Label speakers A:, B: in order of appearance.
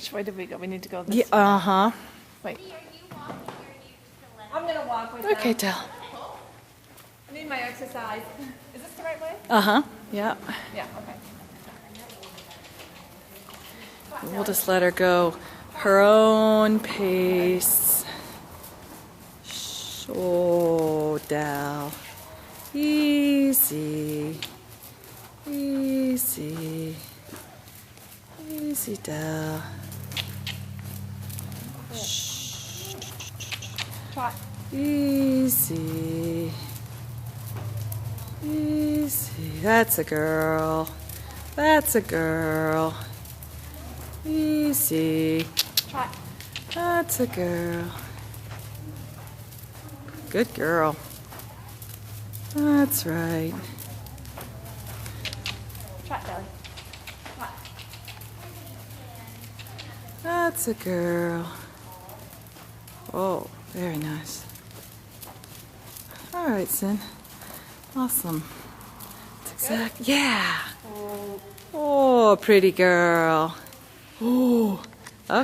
A: Which way did we go? We need to go this
B: Yeah,
A: way.
B: uh-huh.
A: Wait.
C: I'm gonna walk with
B: Okay,
C: them.
B: Del.
C: I need my exercise. Is this the right way?
B: Uh-huh. Yeah.
C: Yeah, okay.
B: We'll just let her go her own pace. Oh, Del. Easy. Easy. Easy, Del.
C: Trot.
B: Easy. Easy. That's a girl. That's a girl. Easy.
C: Trot.
B: That's a girl. Good girl. That's right.
C: Trot, Belly. Trot.
B: That's a girl. Oh, very nice. All right, Sin. Awesome. That's exact. Yeah. Oh, pretty girl. Oh.